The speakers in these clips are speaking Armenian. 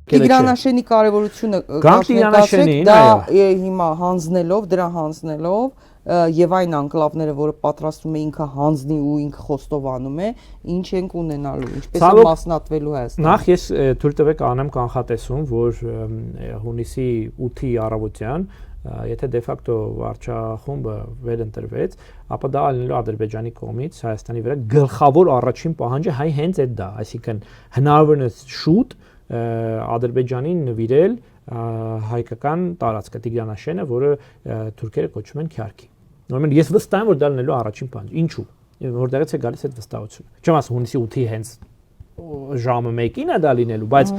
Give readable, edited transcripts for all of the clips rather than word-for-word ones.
Տիգրանաշենի կարևորությունը դա հիմա հանձնելով, դրա հանձնելով եւ այն անկլավները, որը պատրաստում է ինքը հանձնի ու ինքը խոստովանում է, ինչ ենք ունենալու, ինչպես է մասնատվելու Հայաստանը։ Նախ ես թույլ տվեք անեմ կանխատեսում, որ հունիսի 8-ի առավոտյան, եթե դե ֆակտո վարչախումբը վերընտրվեց, ապա դա ալնելու Ադրբեջանի կողմից Հայաստանի վրա գլխավոր առաջին պահանջը հենց այդ դա, այսինքն հնարավորինս շուտ Ադրբեջանին նվիրել հայկական տարածքը Տիգրանաշենը, որը թուրքերը կոչում են Քյարքի։ Նորմալ ես վստահ եմ, որ դա լինելու առաջին պահանջ։ Ինչու՞։ Որտեղից է գալիս այդ վստահությունը։ Չեմ ասում հունիսի 8-ի հենց ժամը 1-ին է դա լինելու, բայց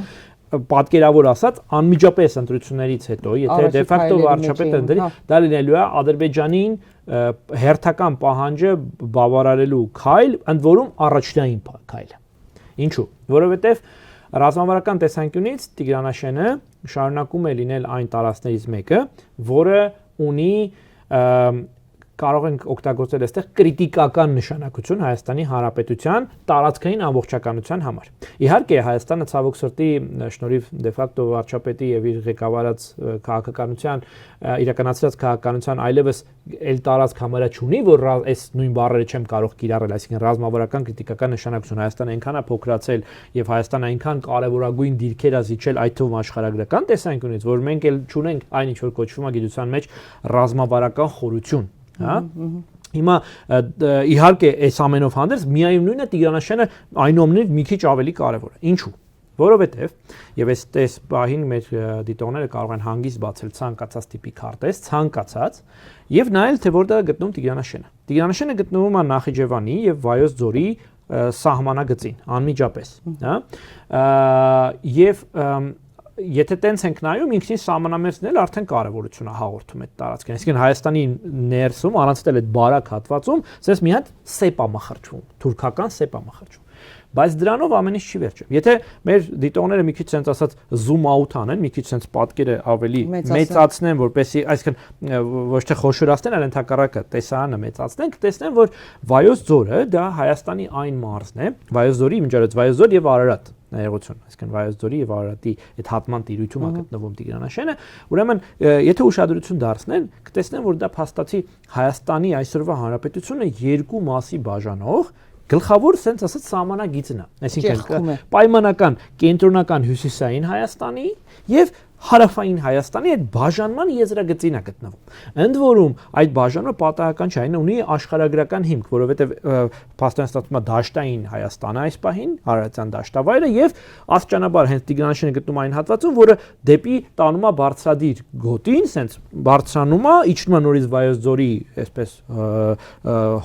պատկերավոր ասած անմիջապես ընտրություններից հետո, եթե դե ֆակտո վարչապետը ընտրի, դա լինելու է Ադրբեջանին հերթական պահանջը բավարարելու քայլ, ընդ որում առաջնային քայլը։ Ինչու՞։ Որովհետև ռազմավարական տեսանկյունից Տիգրանաշենը շարունակում է լինել այն տարածքներից մեկը, որը ունի կարող ենք օգտագործել այստեղ կրիտիկական նշանակություն Հայաստանի Հանրապետության տարածքային ամբողջականության համար։ Իհարկե Հայաստանը ցավոք սրտի շնորհիվ դե ֆակտո վարչապետի եւ իր ղեկավարած քաղաքականության իրականացրած քաղաքականության այլևս այլ տարածք համարյա չունի, որ այս նույն բառերը չեմ կարող կիրառել, այսինքն ռազմավարական կրիտիկական նշանակություն Հայաստանը այնքան է փոքրացել եւ Հայաստանը այնքան կարեւորագույն դիրքեր է զիջել այդ թվում աշխարհագրական տեսանկյունից, որ մենք էլ չունենք այն ինչ որ կոչվում է գիտության մեջ ռազմավարական խորություն։ Հա հիմա իհարկե այս ամենով հանդերձ միայն նույնը Տիգրանաշենը այնուամենայնիվ մի քիչ ավելի կարևոր է։ Ինչու՞։ Որովհետև եւ այս պահին մեր դիտողները կարող են հանգիստ բացել ցանկացած տիպի քարտեզ, ցանկացած եւ նայել թե որտեղ է գտնվում Տիգրանաշենը։ Տիգրանաշենը գտնվում է Նախիջևանի եւ Վայոց ձորի սահմանագծին, անմիջապես, հա։ Եվ եթե տենց ենք նայում, ինքնին սահմանամերձն էլ արդեն կարևորություն է հաղորդում այդ տարածքին։ Այսինքն Հայաստանի ներսում առանց այդ բարակ հատվածում, ասես մի հատ սեպ է մխրճվում, թուրքական սեպ է մխրճվում։ Բայց դրանով ամեն ինչ չի վերջում։ Եթե մեր դիտողները մի քիչ sense ասած zoom out անեն, մի քիչ sense պատկերը ավելի մեծացնեն, որպեսզի, այսինքն ոչ թե խոշորացնեն, այլ ընդհակառակը տեսարանը մեծացնեն, կտեսնեն, որ Վայոց ձորը դա Հայաստանի այն մարզն է, Վայոց ձորի միջարից Վայոց ձոր եւ Արարատ ներողություն, այսինքն Վայոց ձորի եւ Արարատի այդ հատման տիրույթում է գտնվում Տիգրանաշենը, ուրեմն եթե ուշադրություն դարձնեն, կտեսնեն, որ դա փաստացի Հայաստանի այսօրվա հանրապետությունը երկու մասի բաժանող գլխավոր sense ասած սահմանագիծն է, այսինքն պայմանական կենտրոնական հյուսիսային Հայաստանի եւ հարավային Հայաստանի այդ բաժանման եզրագծին է գտնվում։ Ընդ որում այդ բաժանումը պատահական չէ, այն ունի աշխարհագրական հիմք, որովհետեւ փաստորեն ստացվում է դաշտային Հայաստանը այս պահին, Արարատյան դաշտավայրը եւ աստիճանաբար հենց Տիգրանաշենը գտնվում է այն հատվածում, որը դեպի տանում է բարձրադիր գոտին, sense բարձրանում է, իջնում է նորից Վայոց ձորի, այսպես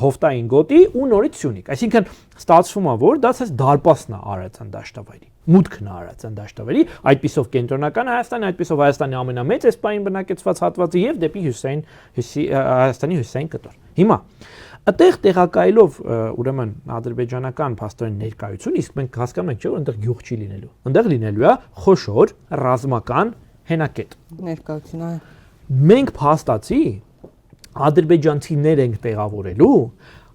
հովտային գոտի ու նորից Սյունիք։ Այսինքն ստացվում է, որ դա ասես դարպասն է Արարատյան դաշտավայրի։ Մուտքն է Արարատյան դաշտավայրի, այդպիսով կենտրոնական Հայաստանը, այդպիսով Հայաստանի ամենամեծ էսպային բնակեցված հատվածը եւ դեպի Հայաստանի հյուսիսային կտոր։ Հիմա այդտեղ տեղակայելով ուրեմն ադրբեջանական փաստորեն ներկայություն, իսկ մենք հասկանում ենք, չէ՞ որ այնտեղ գյուղ չի լինելու։ Այնտեղ լինելու է խոշոր ռազմական հենակետ։ Ներկայություն է։ Մենք փաստացի ադրբեջանցիներ ենք տեղավորելու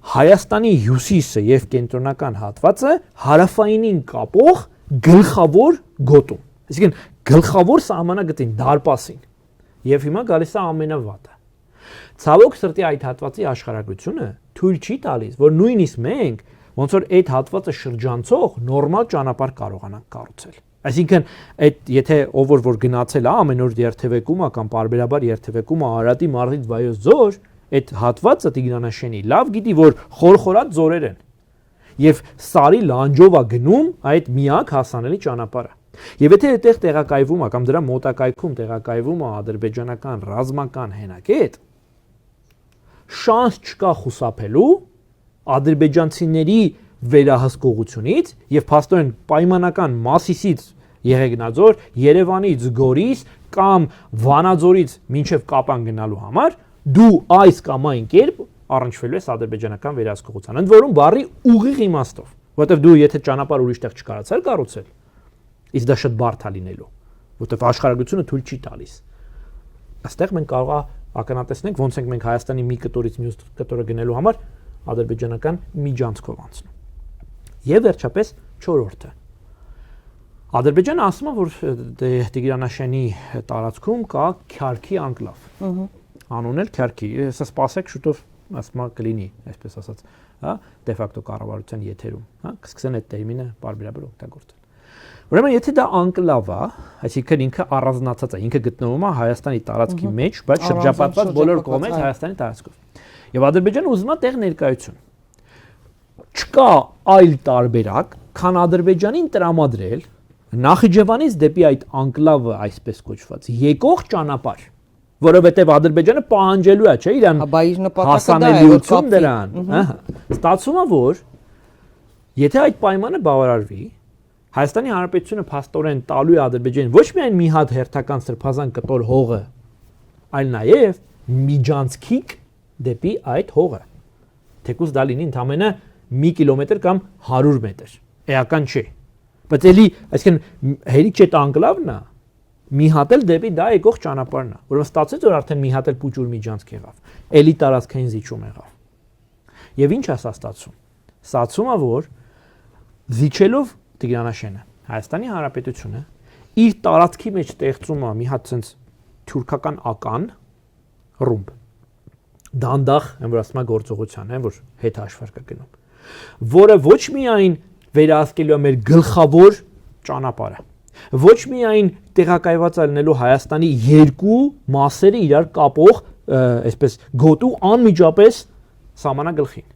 Հայաստանի հյուսիսը եւ կենտրոնական հատվածը հարավայինին կապող գլխավոր գոտում։ Այսինքն գլխավոր սահմանագծին դարպասին։ Եվ հիմա գալիս է ամենավատը։ Ցավոք սրտի այդ հատվածի աշխարհագրությունը թույլ չի տալիս, որ նույնիսկ մենք ոնց որ այդ հատվածը շրջանցող նորմալ ճանապարհ կարողանանք կառուցել։ Այսինքն այդ եթե ով որ գնացել է ամեն օր երթևեկում է կամ պարբերաբար երթևեկում է Արարատի մարզից Վայոց ձոր, այդ հատվածը Տիգրանաշենի լավ գիտի, որ խորխորած ձորեր են։ Եվ սարի լանջով է գնում այդ միակ հասանելի ճանապարհը։ Եվ եթե այդտեղ տեղակայվում է կամ դրա մոտակայքում տեղակայվում է ադրբեջանական ռազմական հենակետ, շանս չկա խուսափելու ադրբեջանցիների վերահսկողությունից եւ փաստորեն պայմանական Մասիսից Եղեգնաձոր, Երևանից Գորիս կամ Վանաձորից մինչեւ Կապան գնալու համար դու այս կամ այն կերպ առնչվելու ես ադրբեջանական վերահսկողության։ Ընդ որում բառի ուղիղ իմաստով, որովհետև դու եթե ճանապարհ ուրիշ տեղ չկարողացար կառուցել, իսկ դա շատ բարդ է լինելու, որովհետև աշխարհագրությունը թույլ չի տալիս։ Այստեղ մենք կարող է ականատեսնենք ոնց ենք մենք Հայաստանի մի կտորից մյուս կտորը գնելու համար ադրբեջանական միջանցքով անցնում։ Եվ վերջապես 4-րդը։ Ադրբեջանը ասում է, որ Տիգրանաշենի տարածքում կա Քյարքի անկլավ։ Անունն էլ Քյարքի, հեսա սպասեք շուտով ասում կլինի, այսպես ասած, հա, դե ֆակտո կառավարության եթերում, հա, կսկսեն այդ տերմինը բարբերաբար օգտագործել։ Ուրեմն եթե դա անկլավ է, այսինքն ինքը առանձնացած է, ինքը գտնվում է Հայաստանի տարածքի մեջ, բայց շրջապատված բոլոր կողմից Հայաստանի տարածքով։ Եվ Ադրբեջանը ուզում է տեղ ներկայություն։ Չկա այլ տարբերակ, քան Ադրբեջանին տրամադրել Նախիջևանից դեպի այդ անկլավը, այսպես կոչված, եկող ճանապարհ, որովհետև Ադրբեջանը պահանջելու է, չէ, իրան հասանելիություն դրան, ստացվում է, որ եթե այդ պայմանը բավարարվի, Հայաստանի Հանրապետությունը փաստորեն տալու է Ադրբեջանին ոչ միայն մի հատ հերթական սրբազան կտոր հողը, այլ նաև միջանցքիկ դեպի այդ հողը։ Թեկուզ դա լինի ընդամենը 1 կիլոմետր կամ 100 մետր։ Էական չէ։ Բայց էլի, այսինքն հերիք չէ անկլավն է, մի հատ էլ դեպի դա եկող ճանապարհն է։ Ուրեմն ստացեց որ արդեն մի հատ էլ փուճուր միջանցք եղավ։ Էլի տարածքային զիջում եղավ։ Եվ ինչ է սա ստացվում։ Ստացվում է որ զիջելով Տիգրանաշենը, Հայաստանի Հանրապետությունը իր տարածքի մեջ ստեղծում է մի հատ sense թուրքական ական ռումբ։ Դանդաղ, այն որ ասում է գործողության, այն որ հետ հաշվար կա գնում, որը ոչ միայն վերահսկելու է մեր գլխավոր ճանապարհը, ոչ միայն տեղակայված ալնելու Հայաստանի երկու մասերը իրար կապող, այսպես գոտու անմիջապես սահմանագլխին։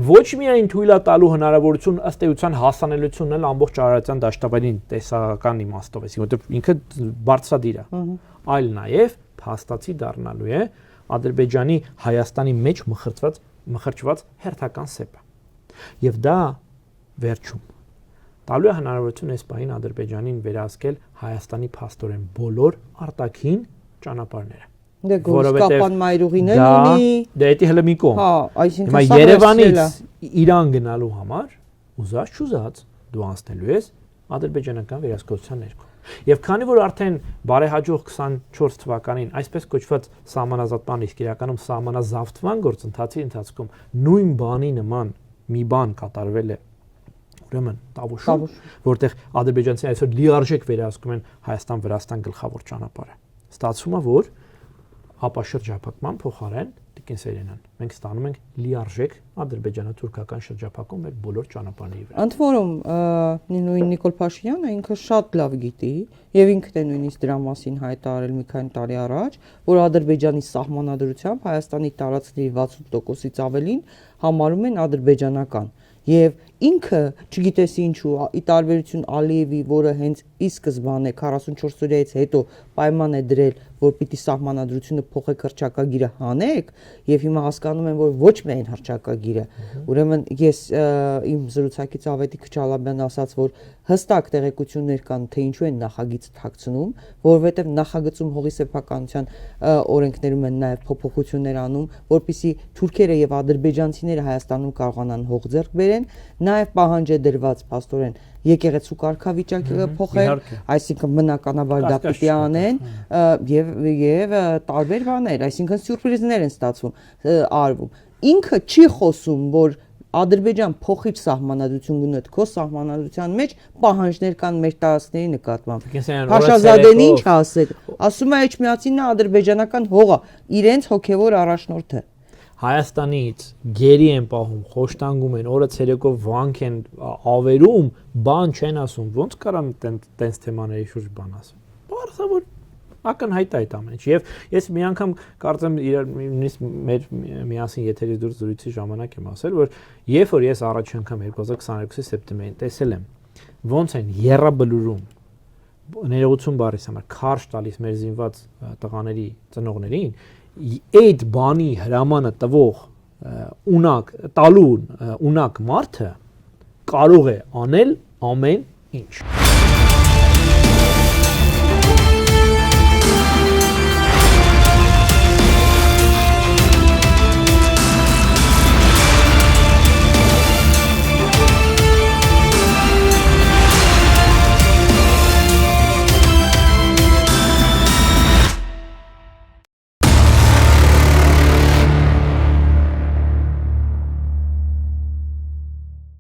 Ոչ միայն թույլ է տալու հնարավորություն ըստ էության հասանելիությունն էլ ամբողջ Արարատյան դաշտավայրին տեսական իմաստով, որովհետև ինքը բարձրադիր է, այլ նաև փաստացի դառնալու է Ադրբեջանի Հայաստանի մեջ մխրճված հերթական սեպը։ Եվ դա վերջում տալու է հնարավորություն այս պահին Ադրբեջանին վերահսկել Հայաստանի փաստորեն բոլոր արտաքին ճանապարհները։ Դե Գորսկապան մայրուղին էլ ունի։ Դե դա հələ մի կողմ։ Հա, այսինքն սա Երևանից Իրան գնալու համար ուզած չուզած դու անցնելու ես ադրբեջանական վերահսկողության ներքո։ Եվ քանի որ արդեն բարեհաջող 24 թվականին այսպես կոչված սահմանազատման իսկ իրականում սահմանազավթման գործընթացի ընթացքում նույն բանի նման մի բան կատարվել է ուրեմն Տավուշում, որտեղ ադրբեջանցիները այսօր լիարժեք վերահսկում են Հայաստան-Վրաստան գլխավոր ճանապարհը։ Ստացվում է, որ ապաշրջափակման փոխարեն Տիկին Սերենյան մենք ստանում ենք լիարժեք ադրբեջանա-թուրքական շրջափակում մեր բոլոր ճանապարհների վրա։ Ընդ որում նույն Նիկոլ Փաշինյանը ինքը շատ լավ գիտի եւ ինքն է նույնիսկ դրա մասին հայտարարել մի քանի տարի առաջ, որ Ադրբեջանի սահմանադրությամբ Հայաստանի տարածքների 60%-ից ավելին համարում են ադրբեջանական եւ ինքը չգիտես ինչու ի տարբերություն Ալիևի, որը հենց ի սկզբանե 44 օրից հետո պայման է դրել, որ պիտի սահմանադրությունը փոխեք հռչակագիրը հանեք եւ հիմա հասկանում եմ, որ ոչ միայն հռչակագիրը, ուրեմն ես իմ զրուցակից Ավետիք Քչալաբյանն ասաց, որ հստակ տեղեկություններ կան, թե ինչու են նախագիծ թաքցնում, որովհետեւ նախագծում հողի սեփականության օրենքներում են նաեւ փոփոխություններ անում, որպիսի թուրքերը եւ ադրբեջանցիները Հայաստանում կարողանան հող ձեռք բերեն, նաեւ պահանջ է դրված փաստորեն եկեղեցու կարգավիճակը փոխել, այսինքն բնականաբար դա պիտի անեն եւ տարբեր բաներ, այսինքն սյուրպրիզներ են ստացվում, արվում։ Ինքը չի խոսում, որ Ադրբեջան փոխիչ սահմանադրություն գնոց քո սահմանադրության մեջ պահանջներ կան մեր տարածքների նկատմամբ։ Փաշազադեն ինչ ասել, ասում է Էջմիածինն ադրբեջանական հողը, իրենց հոգևոր առաջնորդը։ Հայաստանից գերի են պահում, խոշտանգում են, օրը ցերեկով վանք են ավերում, բան չեն ասում, ոնց կարան տենց թեմաների շուրջ բան ասել։ Բարձր որ ակնհայտ է այդ ամեն ինչ։ Եվ ես մի անգամ կարծեմ նույնիսկ մեր միասին եթերի դուրս զրույցի ժամանակ եմ ասել, որ երբ որ ես առաջին անգամ 2022 սեպտեմբերին տեսել եմ ոնց են եռաբլուրում ներողություն բառիս համար քարշ տալիս մեր զինված տղաների ծնողներին, այդ բանի հրամանը տվող ունակ մարդը կարող է անել ամեն ինչ։